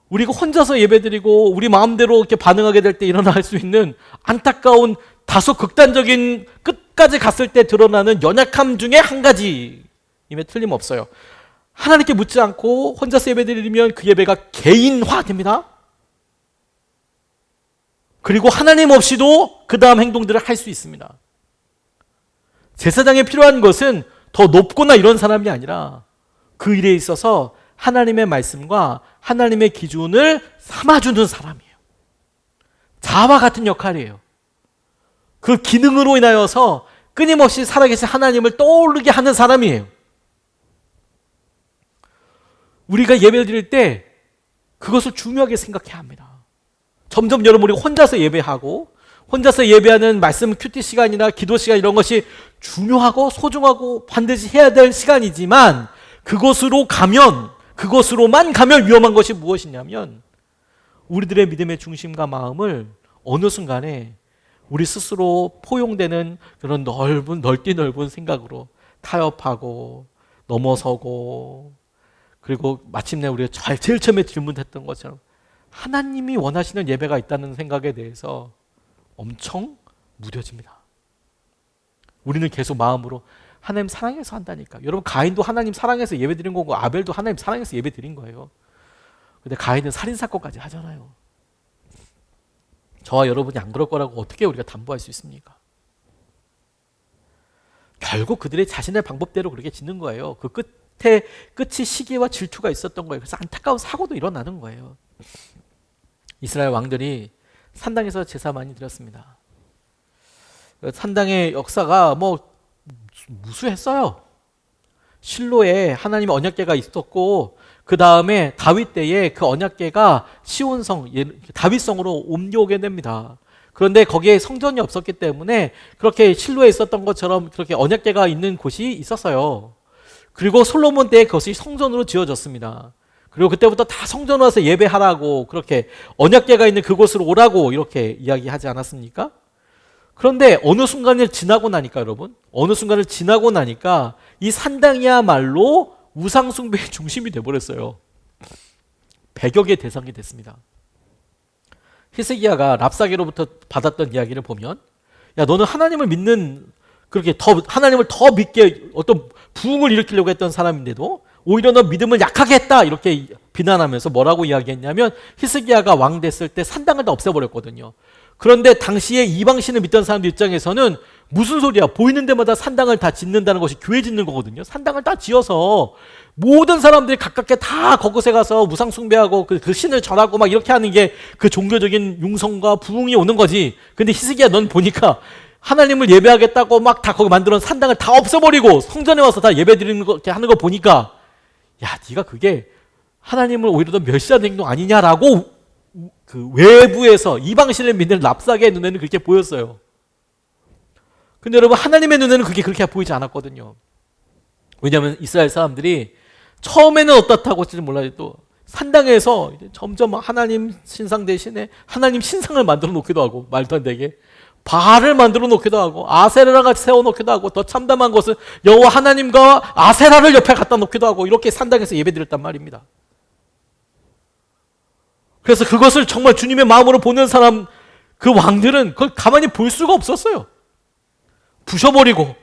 우리가 혼자서 예배드리고 우리 마음대로 이렇게 반응하게 될 때 일어날 수 있는 안타까운 다소 극단적인 끝까지 갔을 때 드러나는 연약함 중에 한 가지임에 틀림없어요. 하나님께 묻지 않고 혼자서 예배드리면 그 예배가 개인화됩니다. 그리고 하나님 없이도 그 다음 행동들을 할 수 있습니다. 제사장에 필요한 것은 더 높거나 이런 사람이 아니라 그 일에 있어서 하나님의 말씀과 하나님의 기준을 삼아주는 사람이에요. 자와 같은 역할이에요. 그 기능으로 인하여서 끊임없이 살아계신 하나님을 떠오르게 하는 사람이에요. 우리가 예배를 드릴 때 그것을 중요하게 생각해야 합니다. 점점 여러분이 혼자서 예배하고 혼자서 예배하는 말씀 큐티 시간이나 기도 시간 이런 것이 중요하고 소중하고 반드시 해야 될 시간이지만 그것으로만 가면 위험한 것이 무엇이냐면 우리들의 믿음의 중심과 마음을 어느 순간에 우리 스스로 포용되는 그런 넓디 넓은 생각으로 타협하고 넘어서고 그리고 마침내 우리가 제일 처음에 질문했던 것처럼 하나님이 원하시는 예배가 있다는 생각에 대해서 엄청 무뎌집니다. 우리는 계속 마음으로 하나님 사랑해서 한다니까. 여러분 가인도 하나님 사랑해서 예배 드린 거고 아벨도 하나님 사랑해서 예배 드린 거예요. 근데 가인은 살인사건까지 하잖아요. 저와 여러분이 안 그럴 거라고 어떻게 우리가 담보할 수 있습니까? 결국 그들의 자신의 방법대로 그렇게 짓는 거예요. 그 끝이 시기와 질투가 있었던 거예요. 그래서 안타까운 사고도 일어나는 거예요. 이스라엘 왕들이 산당에서 제사 많이 드렸습니다. 산당의 역사가 뭐 무수했어요. 실로에 하나님의 언약궤가 있었고 그 다음에 다윗 때에 그 언약궤가 시온성, 다윗성으로 옮겨오게 됩니다. 그런데 거기에 성전이 없었기 때문에 그렇게 실로에 있었던 것처럼 그렇게 언약궤가 있는 곳이 있었어요. 그리고 솔로몬 때에 그것이 성전으로 지어졌습니다. 그리고 그때부터 다 성전 와서 예배하라고 그렇게 언약궤가 있는 그곳으로 오라고 이렇게 이야기하지 않았습니까? 그런데 어느 순간을 지나고 나니까 여러분, 어느 순간을 지나고 나니까 이 산당이야말로 우상숭배의 중심이 되어버렸어요. 배격의 대상이 됐습니다. 히스기야가 랍사게로부터 받았던 이야기를 보면, 야 너는 하나님을 믿는 그렇게 더 하나님을 더 믿게 어떤 부흥을 일으키려고 했던 사람인데도 오히려 너 믿음을 약하게 했다 이렇게 비난하면서 뭐라고 이야기했냐면 히스기야가 왕 됐을 때 산당을 다 없애버렸거든요. 그런데 당시에 이방신을 믿던 사람들 입장에서는 무슨 소리야, 보이는 데마다 산당을 다 짓는다는 것이 교회 짓는 거거든요. 산당을 다 지어서 모든 사람들이 가깝게 다 그곳에 가서 우상 숭배하고 그 신을 절하고 막 이렇게 하는 게 그 종교적인 융성과 부흥이 오는 거지. 근데 히스기야 넌 보니까 하나님을 예배하겠다고 막 다 거기 만들어 놓은 산당을 다 없애버리고 성전에 와서 다 예배 드리는 거 이렇게 하는 거 보니까 야 네가 그게 하나님을 오히려 더 멸시하는 행동 아니냐라고 그 외부에서 이방신을 믿는 랍사게의 눈에는 그렇게 보였어요. 근데 여러분 하나님의 눈에는 그게 그렇게 보이지 않았거든요. 왜냐하면 이스라엘 사람들이 처음에는 어떻다고 할지는 몰라도 산당에서 점점 하나님 신상 대신에 하나님 신상을 만들어 놓기도 하고 말도 안 되게 바알을 만들어 놓기도 하고 아세라를 같이 세워 놓기도 하고 더 참담한 것은 여호와 하나님과 아세라를 옆에 갖다 놓기도 하고 이렇게 산당에서 예배드렸단 말입니다. 그래서 그것을 정말 주님의 마음으로 보는 사람 그 왕들은 그걸 가만히 볼 수가 없었어요. 부셔버리고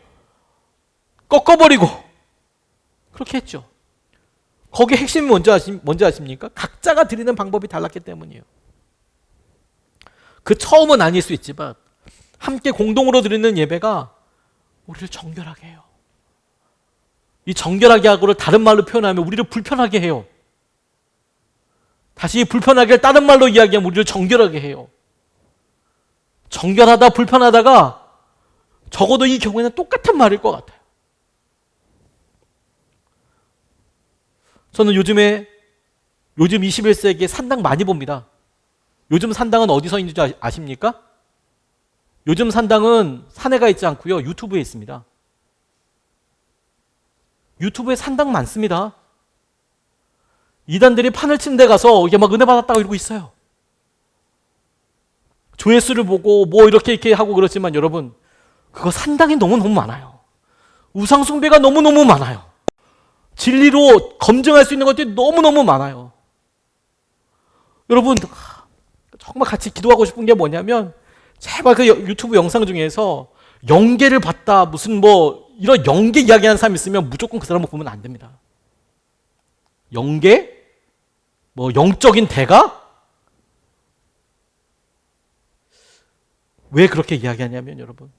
꺾어버리고 그렇게 했죠. 거기에 핵심이 뭔지 아십니까? 각자가 드리는 방법이 달랐기 때문이에요. 그 처음은 아닐 수 있지만 함께 공동으로 드리는 예배가 우리를 정결하게 해요. 이 정결하게 하고를 다른 말로 표현하면 우리를 불편하게 해요. 다시 불편하게 다른 말로 이야기하면 우리를 정결하게 해요. 정결하다 불편하다가 적어도 이 경우에는 똑같은 말일 것 같아요. 저는 요즘 21세기에 산당 많이 봅니다. 요즘 산당은 어디서 있는지 아십니까? 요즘 산당은 산에 가 있지 않고요. 유튜브에 있습니다. 유튜브에 산당 많습니다. 이단들이 판을 친 데 가서 이게 막 은혜 받았다고 이러고 있어요. 조회수를 보고 뭐 이렇게 하고 그렇지만 여러분 그거 산당이 너무너무 많아요. 우상숭배가 너무너무 많아요. 진리로 검증할 수 있는 것들이 너무너무 많아요. 여러분 정말 같이 기도하고 싶은 게 뭐냐면 제발 그 유튜브 영상 중에서 영계를 봤다 무슨 뭐 이런 영계 이야기하는 사람 있으면 무조건 그 사람을 보면 안 됩니다. 영계? 뭐 영적인 대가? 왜 그렇게 이야기하냐면 여러분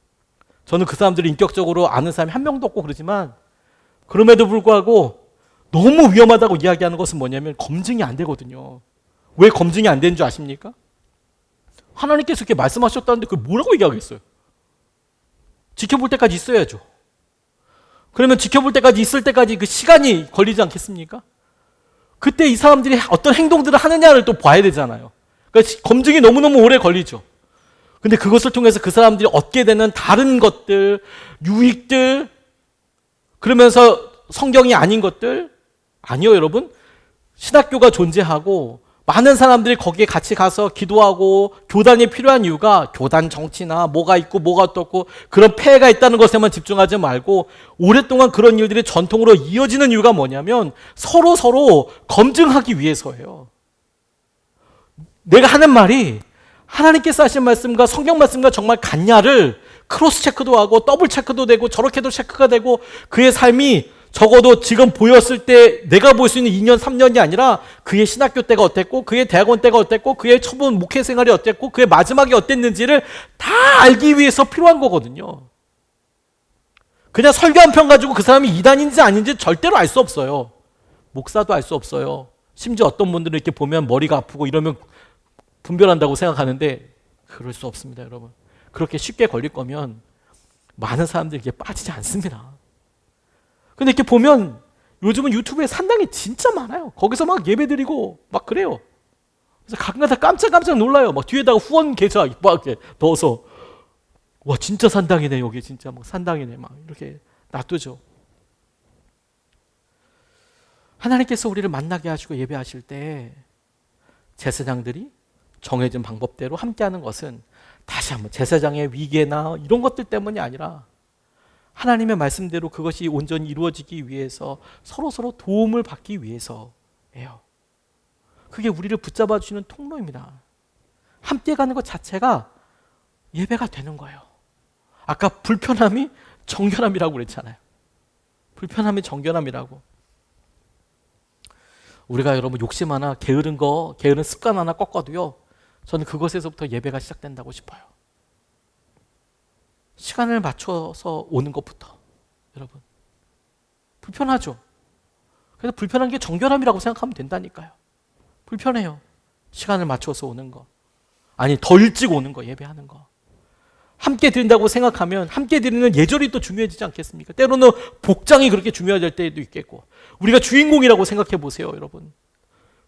저는 그 사람들을 인격적으로 아는 사람이 한 명도 없고 그러지만 그럼에도 불구하고 너무 위험하다고 이야기하는 것은 뭐냐면 검증이 안 되거든요. 왜 검증이 안 되는 줄 아십니까? 하나님께서 이렇게 말씀하셨다는데 그걸 뭐라고 얘기하겠어요? 지켜볼 때까지 있어야죠. 그러면 지켜볼 때까지 있을 때까지 그 시간이 걸리지 않겠습니까? 그때 이 사람들이 어떤 행동들을 하느냐를 또 봐야 되잖아요. 그러니까 검증이 너무너무 오래 걸리죠. 근데 그것을 통해서 그 사람들이 얻게 되는 다른 것들, 유익들, 그러면서 성경이 아닌 것들, 아니요 여러분. 신학교가 존재하고 많은 사람들이 거기에 같이 가서 기도하고 교단이 필요한 이유가 교단 정치나 뭐가 있고 뭐가 어떻고 그런 폐해가 있다는 것에만 집중하지 말고 오랫동안 그런 일들이 전통으로 이어지는 이유가 뭐냐면 서로 검증하기 위해서예요. 내가 하는 말이 하나님께서 하신 말씀과 성경 말씀과 정말 같냐를 크로스 체크도 하고 더블 체크도 되고 저렇게도 체크가 되고 그의 삶이 적어도 지금 보였을 때 내가 볼 수 있는 2년, 3년이 아니라 그의 신학교 때가 어땠고 그의 대학원 때가 어땠고 그의 초본 목회 생활이 어땠고 그의 마지막이 어땠는지를 다 알기 위해서 필요한 거거든요. 그냥 설교 한 편 가지고 그 사람이 이단인지 아닌지 절대로 알 수 없어요. 목사도 알 수 없어요. 심지어 어떤 분들은 이렇게 보면 머리가 아프고 이러면 분별한다고 생각하는데 그럴 수 없습니다, 여러분. 그렇게 쉽게 걸릴 거면 많은 사람들이 이게 빠지지 않습니다. 근데 이렇게 보면 요즘은 유튜브에 산당이 진짜 많아요. 거기서 막 예배 드리고 막 그래요. 그래서 가끔가다 깜짝깜짝 놀라요. 막 뒤에다가 후원 계좌 막 이렇게 넣어서 와 진짜 산당이네 여기 진짜 막 산당이네 막 이렇게 놔두죠. 하나님께서 우리를 만나게 하시고 예배하실 때 제사장들이 정해진 방법대로 함께하는 것은 다시 한번 제사장의 위계나 이런 것들 때문이 아니라 하나님의 말씀대로 그것이 온전히 이루어지기 위해서 서로 도움을 받기 위해서예요. 그게 우리를 붙잡아 주시는 통로입니다. 함께 가는 것 자체가 예배가 되는 거예요. 아까 불편함이 정결함이라고 그랬잖아요. 불편함이 정결함이라고. 우리가 여러분 욕심 하나, 게으른 습관 하나 꺾어도요. 저는 그것에서부터 예배가 시작된다고 싶어요. 시간을 맞춰서 오는 것부터. 여러분. 불편하죠? 그래서 불편한 게 정결함이라고 생각하면 된다니까요. 불편해요. 시간을 맞춰서 오는 거. 아니, 더 일찍 오는 거, 예배하는 거. 함께 드린다고 생각하면 함께 드리는 예절이 또 중요해지지 않겠습니까? 때로는 복장이 그렇게 중요할 때도 있겠고. 우리가 주인공이라고 생각해 보세요, 여러분.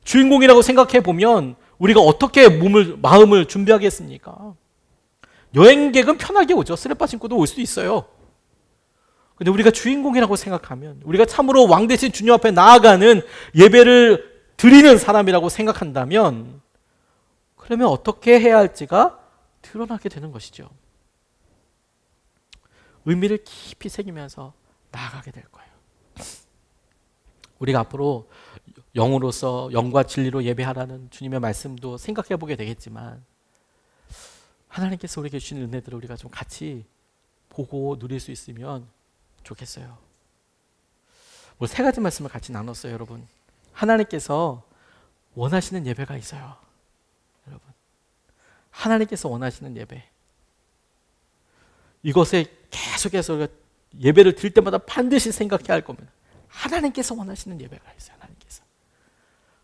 주인공이라고 생각해 보면 우리가 어떻게 마음을 준비하겠습니까? 여행객은 편하게 오죠. 스레빠 신고도 올 수도 있어요. 근데 우리가 주인공이라고 생각하면 우리가 참으로 왕 대신 주님 앞에 나아가는 예배를 드리는 사람이라고 생각한다면 그러면 어떻게 해야 할지가 드러나게 되는 것이죠. 의미를 깊이 새기면서 나아가게 될 거예요. 우리가 앞으로 영으로서 영과 진리로 예배하라는 주님의 말씀도 생각해 보게 되겠지만 하나님께서 우리에게 주신 은혜들을 우리가 좀 같이 보고 누릴 수 있으면 좋겠어요. 오늘 세 가지 말씀을 같이 나눴어요, 여러분. 하나님께서 원하시는 예배가 있어요. 여러분. 하나님께서 원하시는 예배. 이것에 계속해서 우리가 예배를 드릴 때마다 반드시 생각해야 할 겁니다. 하나님께서 원하시는 예배가 있어요. 하나님께서.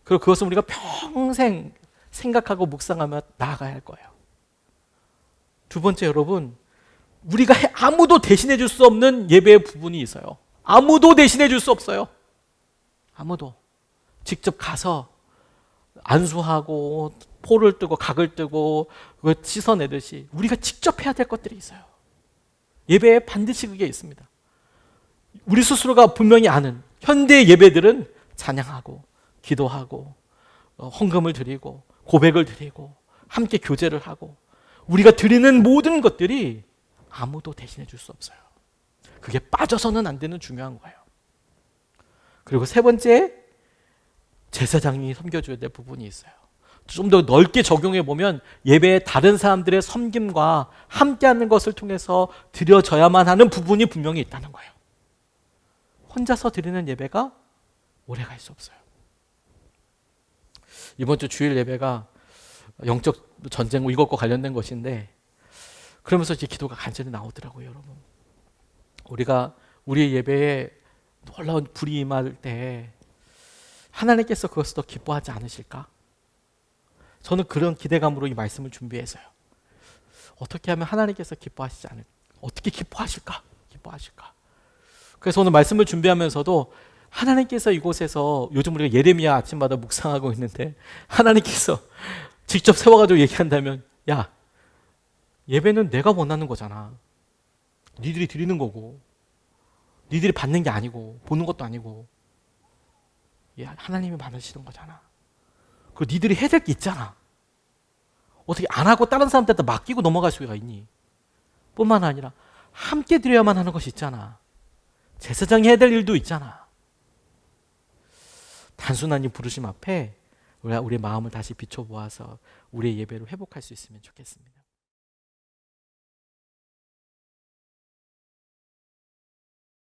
그리고 그것은 우리가 평생 생각하고 묵상하며 나아가야 할 거예요. 두 번째, 여러분, 우리가 아무도 대신해 줄 수 없는 예배의 부분이 있어요. 아무도 대신해 줄 수 없어요. 아무도. 직접 가서 안수하고 포를 뜨고 각을 뜨고 그걸 씻어내듯이 우리가 직접 해야 될 것들이 있어요. 예배에 반드시 그게 있습니다. 우리 스스로가 분명히 아는 현대 예배들은 찬양하고 기도하고 헌금을 드리고 고백을 드리고 함께 교제를 하고 우리가 드리는 모든 것들이 아무도 대신해 줄 수 없어요. 그게 빠져서는 안 되는 중요한 거예요. 그리고 세 번째, 제사장이 섬겨줘야 될 부분이 있어요. 좀 더 넓게 적용해 보면 예배에 다른 사람들의 섬김과 함께하는 것을 통해서 드려져야만 하는 부분이 분명히 있다는 거예요. 혼자서 드리는 예배가 오래갈 수 없어요. 이번 주 주일 예배가 영적 전쟁 이것과 관련된 것인데 그러면서 이제 기도가 간절히 나오더라고요, 여러분. 우리가 우리의 예배에 놀라운 불이 임할 때 하나님께서 그것을 더 기뻐하지 않으실까? 저는 그런 기대감으로 이 말씀을 준비해서요. 어떻게 하면 하나님께서 기뻐하시지 않을까? 어떻게 기뻐하실까? 그래서 오늘 말씀을 준비하면서도 하나님께서 이곳에서 요즘 우리가 예레미야 아침마다 묵상하고 있는데 하나님께서 직접 세워가지고 얘기한다면 야, 예배는 내가 원하는 거잖아. 니들이 드리는 거고 니들이 받는 게 아니고 보는 것도 아니고 하나님이 받으시는 거잖아. 그리고 니들이 해야 될 게 있잖아. 어떻게 안 하고 다른 사람들한테 맡기고 넘어갈 수가 있니? 뿐만 아니라 함께 드려야만 하는 것이 있잖아. 제사장이 해야 될 일도 있잖아. 단순한 이 부르심 앞에 우리의 마음을 다시 비춰보아서 우리의 예배를 회복할 수 있으면 좋겠습니다.